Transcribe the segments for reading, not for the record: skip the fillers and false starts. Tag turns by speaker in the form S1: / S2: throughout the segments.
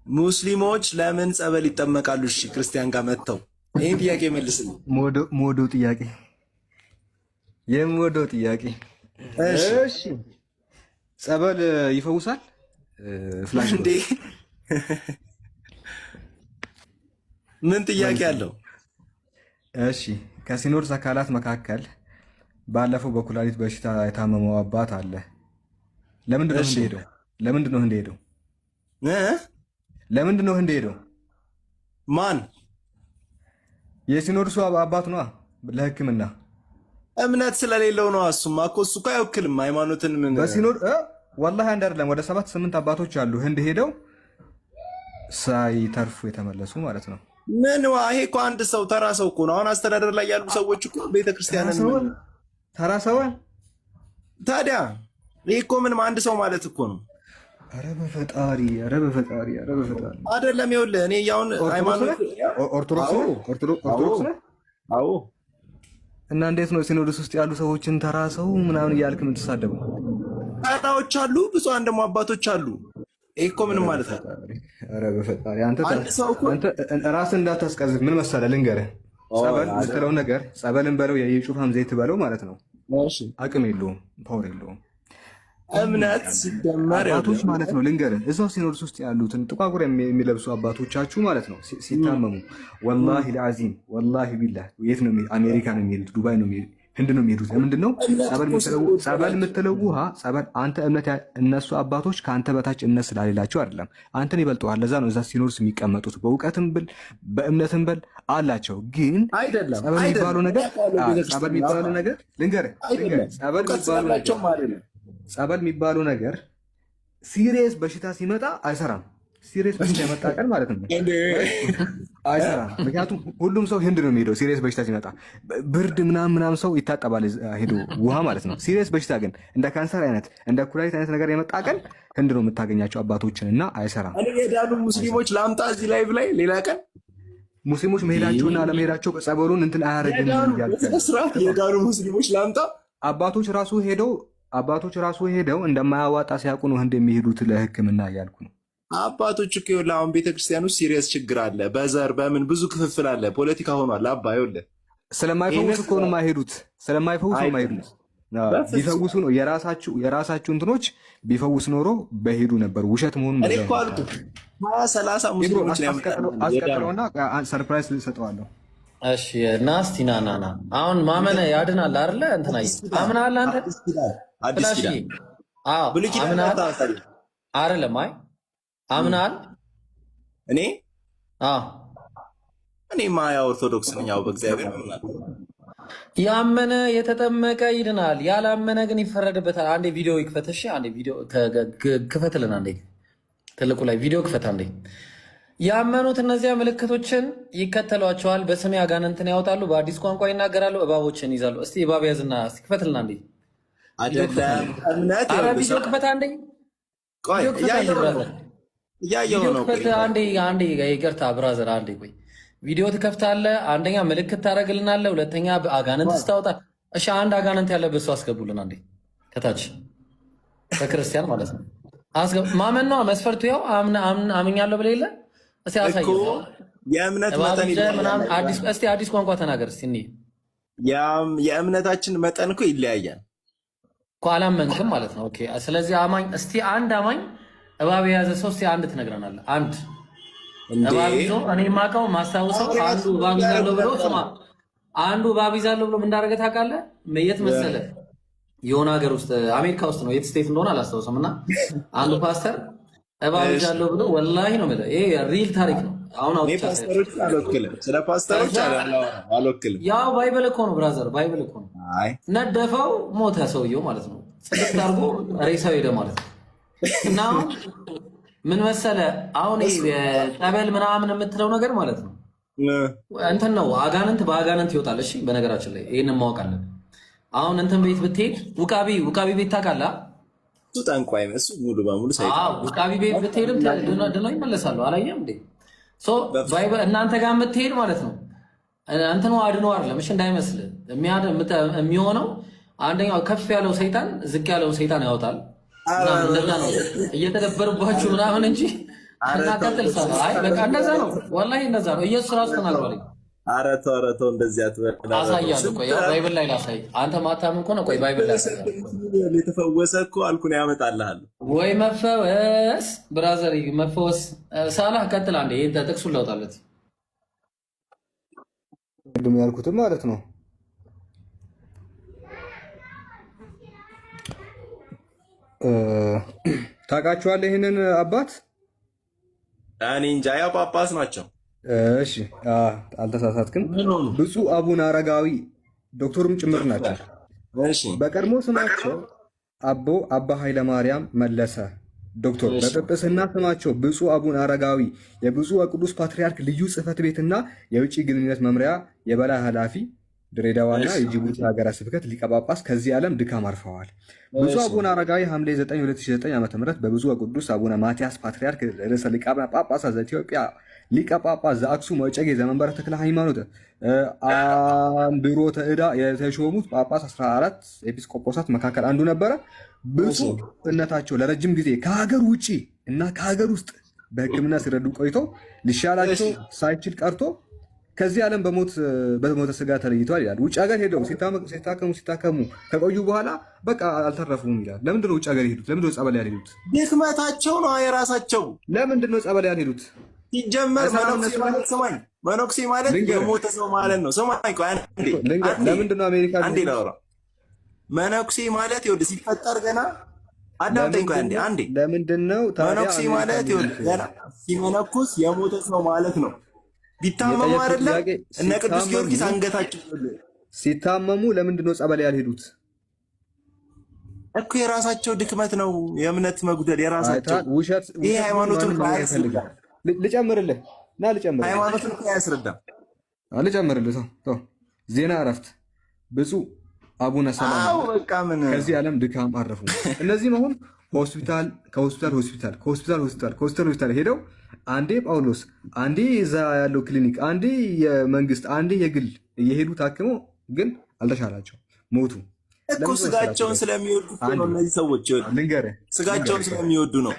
S1: ሙስሊሞች ለምን ጸበል ይጠመቃሉ? እሺ ክርስቲያን ጋር መጥተው ይሄን ጥያቄ መልስልኝ።
S2: ሞዶ ጥያቄ የሞዶ ጥያቄ። እሺ ጸበል ይፈውሳል? ፍላሽ
S1: እንዴ ምን ጥያቄ አለው?
S2: እሺ ከሲኖዶስ አካላት መካከል ባለፈው በኩላሊት በሽታ የታመመው አባት አለ። ለምንድን ነው ህንድ ሄደው? ለምንድን ነው ህንድ ሄደው? ለምንድን ነው ህንድ ሄደው?
S1: ማን?
S2: የሲኖዶሱ አባት ነው። ለህክምና
S1: እምነት ስለሌለው ነው። እሱማ እኮ እሱ እኮ አይወክልም ሃይማኖትን። ምን
S2: በሲኖድ ወላሂ አንድ አይደለም ወደ 7-8 አባቶች አሉ ህንድ ሄደው ሳይተርፉ የተመለሱ ማለት ነው።
S1: ምን ይሄ እኮ አንድ ሰው ተራ ሰው እኮ ነው። አሁን አስተዳደር ላይ ያሉ ሰዎች እኮ ቤተክርስቲያንን
S2: ተራ ሰው
S1: ታዲያ ይሄ እኮ ምንም አንድ ሰው ማለት እኮ ነው።
S2: ኧረ በፈጣሪ ኧረ በፈጣሪ ኧረ በፈጣሪ
S1: አይደለም። ይኸውልህ እኔ ያውን ሃይማኖት
S2: ኦርቶዶክስ ነህ?
S1: አዎ።
S2: እና እንዴት ነው ሲኖዶስ ውስጥ ያሉ ሰዎችን ተራ ሰው ምናምን እያልክ የምትሳደበው?
S1: ታጣዎች አሉ፣ ብዙሃን ደግሞ አባቶች አሉ። ይሄ እኮ ምንም ማለት ነው።
S2: ኧረ በፈጣሪ አንተ ራስን እንዳታስቀዝፍ። ምን መሰለህ ልንገርህ፣ ጸበል የምትለው ነገር ጸበልን በለው የጩፋም ዘይት በለው ማለት ነው አቅም የለውም፣ ፓወር የለውም።
S1: እምነት ሲደመር
S2: አባቶች ማለት ነው ልንገርህ፣ እዛው ሲኖዶስ ውስጥ ያሉትን ጥቋቁር የሚለብሱ አባቶቻችሁ ማለት ነው ሲታመሙ ወላሂ ለአዚም ወላሂ ቢላህ የት ነው አሜሪካ ነው የሚሄዱት፣ ዱባይ ነው የሚሄዱት፣ ህንድ ነው የሚሄዱት። ለምንድን ነው ጸበል የምትለው ውሃ ጸበል አንተ እምነት እነሱ አባቶች ከአንተ በታች እምነት ስላሌላቸው አይደለም፣ አንተን ይበልጠዋል። ለዛ ነው እዛ ሲኖዶስ የሚቀመጡት። በእውቀትም ብል በእምነትም ብል አላቸው። ግን ጸበል የሚባለው ነገር ልንገርህ ጸበል የሚባለው ነገር ሲሪየስ በሽታ ሲመጣ አይሰራም። ሲሪየስ በሽታ የመጣ ቀን ማለት ነው አይሰራም። ምክንያቱም ሁሉም ሰው ህንድ ነው የሚሄደው ሲሪየስ በሽታ ሲመጣ። ብርድ ምናምን ሰው ይታጠባል ሄዶ ውሃ ማለት ነው። ሲሪየስ በሽታ ግን እንደ ካንሰር አይነት እንደ ኩላሊት አይነት ነገር የመጣ ቀን ህንድ ነው የምታገኛቸው አባቶችን እና አይሰራም።
S1: የዳኑ ሙስሊሞች ላምጣ እዚህ ላይቭ ላይ ሌላ ቀን
S2: ሙስሊሞች መሄዳቸውና አለመሄዳቸው ጸበሉን እንትን አያረግም።
S1: የዳኑ ሙስሊሞች ላምጣ
S2: አባቶች ራሱ ሄደው እንደማያዋጣ ሲያውቁ ነው ህንድ የሚሄዱት ለህክምና እያልኩ ነው።
S1: አባቶች እኮ ይኸውልህ አሁን ቤተክርስቲያን ውስጥ ሲሪየስ ችግር አለ። በዘር በምን ብዙ ክፍፍል አለ። ፖለቲካ ሆኗል። አባ ይኸውልህ
S2: ስለማይፈውስ እኮ ነው የማይሄዱት። ስለማይፈውስ ነው የማይሄዱት። ቢፈውሱ ነው የራሳችሁ እንትኖች ቢፈውስ ኖሮ በሄዱ ነበር። ውሸት መሆኑን
S1: እኔ እኮ አልኩህ 20-30 ሙስሊሞች ነው
S2: አስቀጥለውና ሰርፕራይዝ ሰጠዋለሁ።
S3: እሺ እና እስቲ ና አሁን ማመነ ያድናል አይደለ? እንትና አምናለህ አንተ
S1: አዲስ ኪዳን
S3: ብሉይ ኪዳን አይደለም? አይ አምናል
S1: እኔማ ያው ኦርቶዶክስ ነኝ። ያው በእግዚአብሔር አምናለሁ።
S3: ያመነ የተጠመቀ ይድናል፣ ያላመነ ግን ይፈረድበታል። አንዴ ቪዲዮ ይክፈት። እሺ አንዴ ቪዲዮ ክፈትልን። አንዴ ትልቁ ላይ ቪዲዮ ክፈት አንዴ። ያመኑት እነዚያ ምልክቶችን ይከተሏቸዋል። በስሜ አጋንንትን ያወጣሉ፣ በአዲስ ቋንቋ ይናገራሉ፣ እባቦችን ይዛሉ። እስቲ እባብ ያዝና እስቲ ክፈትልን አንዴ። ቪዲዮ ክፈት አንዴ። አንዴ ይቅርታ ብራዘር፣ አንዴ ቆይ። ቪዲዮ ትከፍታለህ። አንደኛ ምልክት ታደርግልናለህ፣ ሁለተኛ አጋንንት ስታወጣ። እሺ አንድ አጋንንት ያለበት ሰው አስገቡልን አንዴ ከታች ከክርስቲያን ማለት ነው። ማመን ነው መስፈርቱ። ያው አምኛለሁ ብለህ የለ እስቲ አሳየው።
S1: የእምነት መጠን
S3: እስቲ አዲስ ቋንቋ ተናገር እስቲ።
S1: የእምነታችን መጠን እኮ ይለያያል
S3: እኮ። አላመንክም ማለት ነው። ኦኬ። ስለዚህ አማኝ እስቲ አንድ አማኝ እባብ የያዘ ሰው እስቲ አንድ ትነግረናለህ። አንድ እባብ ይዞ እኔ የማውቀው ማስታውሰው አንዱ እባብ ይዛለሁ ብሎ ስማ፣ አንዱ እባብ ይዛለሁ ብሎ ምን እንዳደረገ ታውቃለህ? የት መሰለህ? የሆነ ሀገር ውስጥ አሜሪካ ውስጥ ነው፣ የት ስቴት እንደሆነ አላስታውሰም። እና አንዱ ፓስተር እባብ ይዛለሁ ብሎ ወላሂ ነው የምልህ፣ ይሄ ሪል ታሪክ ነው። አሁን
S1: ፓስተሮች አልወክልም፣ ስለ ፓስተሮች አልወክልም።
S3: ያው ባይብል እኮ ነው ብራዘር፣ ባይብል እኮ ነው። ነደፈው፣ ሞተ ሰውየው ማለት ነው። ጽድቅ አድርጎ ሬሳው ሄደ ማለት ነው። እና ምን መሰለህ አሁን ጠበል ምናምን የምትለው ነገር ማለት ነው እንትን ነው። አጋንንት በአጋንንት ይወጣል። እሺ በነገራችን ላይ ይህንን ማወቅ አለን። አሁን እንትን ቤት ብትሄድ ውቃቢ ቤት ታውቃለህ?
S1: እሱ ጠንቋይ እሱ ሙሉ በሙሉ
S3: ውቃቢ ቤት ብትሄድም ድነው ይመለሳሉ። አላየህም እንዴ? እናንተ ጋር የምትሄድ ማለት ነው እንትኑ አድኖ አይደለም። እሺ እንዳይመስልህ የሚሆነው አንደኛው ከፍ ያለው ሰይጣን ዝቅ ያለውን ሰይጣን ያወጣል። እንደዛ ነው እየተደበሩባችሁ ምናምን እንጂ እና ቀጥል ሰላ። አይ በቃ እንደዛ ነው፣ ወላሂ እንደዛ ነው። ኢየሱስ ራሱ ተናግሯል።
S1: ኧረ ተው እንደዚህ አትበል።
S3: አሳያለሁ። ቆይ ያው ባይብል ላይ ላሳይ። አንተ ማታምን ከሆነ ቆይ ባይብል ላይ
S1: የተፈወሰ እኮ አልኩን ያመጣልሃል
S3: ወይ መፈወስ። ብራዘር መፈወስ። ሳላህ ቀጥል አንዴ። ይሄን ጥቅሱን ላውጣለት
S2: ቅድም ያልኩትም ማለት ነው። ታውቃቸዋለህ ይህንን አባት?
S1: እኔ እንጃ፣ ያው ጳጳስ ናቸው።
S2: እሺ አልተሳሳትክም። ብፁዕ አቡነ አረጋዊ ዶክተሩም ጭምር ናቸው። በቀድሞ ስማቸው አባ ኃይለማርያም መለሰ ዶክተር፣ በጵጵስና ስማቸው ብፁዕ አቡነ አረጋዊ የብፁዕ ወቅዱስ ፓትርያርክ ልዩ ጽሕፈት ቤትና የውጭ ግንኙነት መምሪያ የበላይ ኃላፊ ድሬዳዋና የጅቡቲ ሀገረ ስብከት ሊቀ ጳጳስ ከዚህ ዓለም ድካም አርፈዋል። ብፁዕ አቡነ አረጋዊ ሐምሌ 9 2009 ዓ.ም በብፁዕ ወቅዱስ አቡነ ማትያስ ፓትርያርክ ርዕሰ ሊቃነ ጳጳሳት ዘኢትዮጵያ ሊቀ ጳጳስ ዘአክሱም ወዕጨጌ ዘመንበረ ተክለ ሃይማኖት አንብሮተ ዕዳ የተሾሙት ጳጳስ 14 ኤጲስቆጶሳት መካከል አንዱ ነበረ። ብፁዕነታቸው ለረጅም ጊዜ ከሀገር ውጭ እና ከሀገር ውስጥ በሕክምና ሲረዱ ቆይተው ሊሻላቸው ሳይችል ቀርቶ ከዚህ ዓለም በሞተ ስጋ ተለይቷል ይላል። ውጭ ሀገር ሄደው ሲታከሙ ከቆዩ በኋላ በቃ አልተረፉም ይላል። ለምንድን ነው ውጭ ሀገር የሄዱት? ለምንድን ነው ጸበል ያልሄዱት?
S1: ድክመታቸው ነው የራሳቸው።
S2: ለምንድን ነው ጸበል ያልሄዱት?
S1: ሲጀመር መነኩሴ ማለት የሞተ ሰው ማለት ነው። ሰማኝ ቆይ
S2: ለምንድን ነው አሜሪካ
S1: አንዴ ላውራ። መነኩሴ ማለት ይኸውልህ ሲፈጠር ገና አዳምጠኝ ቆይ አንዴ።
S2: ለምንድን ነው
S1: መነኩሴ ማለት ይኸውልህ ገና ሲመነኩስ የሞተ ሰው ማለት ነው። ቢታመሙ አይደለም እነ ቅዱስ ጊዮርጊስ አንገታቸው
S2: ሲታመሙ ለምንድን ነው ጸበል ያልሄዱት?
S1: እኮ የራሳቸው ድክመት ነው፣ የእምነት መጉደል የራሳቸው። ይሄ ሃይማኖቱን አያስረዳም።
S2: ልጨምርልህ እና ልጨምርልህ
S1: ሃይማኖቱን አያስረዳም።
S2: ልጨምርልህ ተው። ዜና እረፍት ብፁዕ አቡነ ሰላማ ከዚህ ዓለም ድካም አረፉ። እነዚህም አሁን ከሆስፒታል ሄደው አንዴ ጳውሎስ፣ አንዴ እዛ ያለው ክሊኒክ፣ አንዴ የመንግስት፣ አንዴ የግል እየሄዱ ታክመው ግን አልተሻላቸው፣ ሞቱ።
S1: እኮ ስጋቸውን ስለሚወዱ ነው እነዚህ ሰዎች። ስጋቸውን ስለሚወዱ ነው።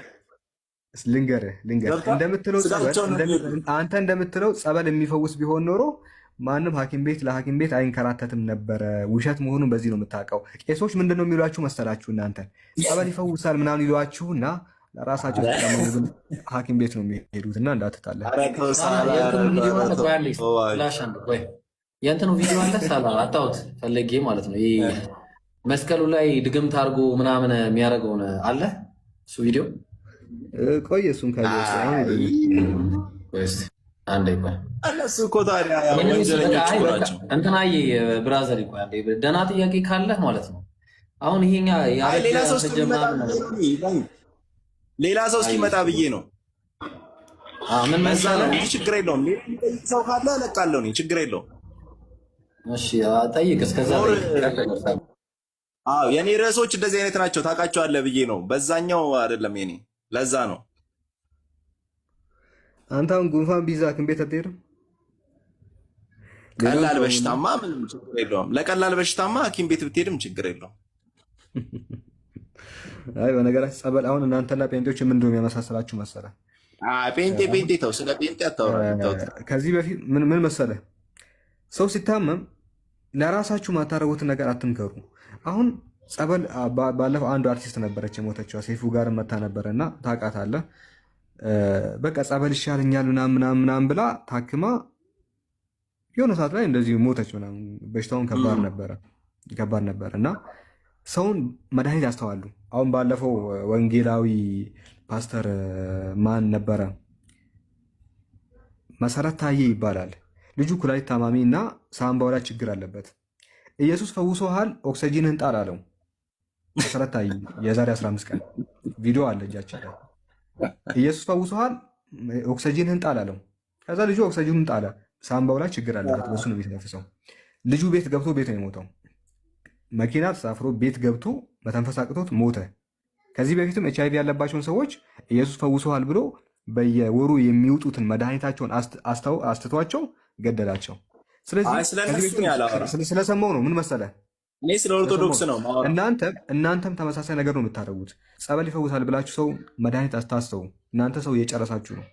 S2: ልንገርህ አንተ እንደምትለው ጸበል የሚፈውስ ቢሆን ኖሮ ማንም ለሐኪም ቤት አይንከራተትም ነበረ። ውሸት መሆኑን በዚህ ነው የምታውቀው። ቄሶች ምንድን ነው የሚሏችሁ መሰላችሁ? እናንተ ጸበል ይፈውሳል ምናምን ይሏችሁ እና ለራሳቸው ግን ሐኪም ቤት ነው የሚሄዱት እና እንዳትጣለ።
S3: የእንትኑ ቪዲዮ አለ ሳላ አጣሁት ፈለጌ ማለት ነው። ይሄ መስቀሉ ላይ ድግምት አድርጎ ምናምን የሚያደርገውን አለ እሱ ቪዲዮ።
S2: ቆይ እሱን
S3: አንዴ ቆይ
S1: እነሱ እኮ ታዲያ ወንጀለኞች ናቸው።
S3: እንትናዬ ብራዘር ቆይ አንዴ ደህና ጥያቄ ካለህ ማለት ነው። አሁን ይሄኛ
S1: ሌላ ሰው እስኪመጣ ብዬ ነው።
S3: ምን መሰለህ
S1: ችግር የለውም። ሰው ካለ እለቃለሁ እኔ ችግር የለውም።
S3: እሺ ጠይቅ። እስከዛ
S1: የኔ ርዕሶች እንደዚህ አይነት ናቸው ታውቃቸዋለህ ብዬ ነው። በዛኛው አይደለም የኔ ለዛ ነው።
S2: አንተ አሁን ጉንፋን ቢይዛ ሐኪም ቤት አትሄድም?
S1: ቀላል በሽታማ ምንም ችግር የለውም። ለቀላል በሽታማ ሐኪም ቤት ብትሄድም ችግር የለውም።
S2: አይ በነገራችን ጸበል አሁን እናንተና ጴንጤዎች ምን እንደሆነ የሚያመሳስላችሁ መሰለህ?
S1: ጴንጤ ተው፣ ስለ ጴንጤ አታወራ።
S2: ከዚህ በፊት ምን መሰለህ፣ ሰው ሲታመም ለራሳችሁ ማታረጉትን ነገር አትምከሩ። አሁን ጸበል ባለፈው አንዱ አርቲስት ነበረች የሞተችው ሰይፉ ጋር መታ ነበረና ታውቃታለህ? በቃ ጸበል ይሻለኛል ምናምን ብላ ታክማ የሆነ ሰዓት ላይ እንደዚህ ሞተች ምናምን። በሽታውን ከባድ ነበር እና ሰውን መድኃኒት ያስተዋሉ። አሁን ባለፈው ወንጌላዊ ፓስተር ማን ነበረ? መሰረት ታዬ ይባላል ልጁ። ኩላሊት ታማሚ እና ሳምባው ላይ ችግር አለበት። ኢየሱስ ፈውሶሃል፣ ኦክሲጂንህን ጣል አለው መሰረት ታዬ። የዛሬ 15 ቀን ቪዲዮ አለ እጃችን ላይ። ኢየሱስ ፈውሶሃል፣ ኦክሲጂንህን ጣል አለው። ከዛ ልጁ ኦክሲጂኑን ጣለ። ሳምባው ላይ ችግር አለበት፣ በሱ ነው የሚተነፍሰው። ልጁ ቤት ገብቶ ቤት ነው የሞተው። መኪና ተሳፍሮ ቤት ገብቶ መተንፈስ አቅቶት ሞተ። ከዚህ በፊትም ኤችአይቪ ያለባቸውን ሰዎች ኢየሱስ ፈውሶሃል ብሎ በየወሩ የሚውጡትን መድኃኒታቸውን አስትቷቸው ገደላቸው። ስለዚህ ስለሰማው ነው። ምን መሰለህ
S1: እኔ ስለ ኦርቶዶክስ ነው።
S2: እናንተም ተመሳሳይ ነገር ነው የምታደርጉት። ጸበል ይፈውሳል ብላችሁ ሰው መድኃኒት አስታስተው እናንተ ሰው እየጨረሳችሁ ነው።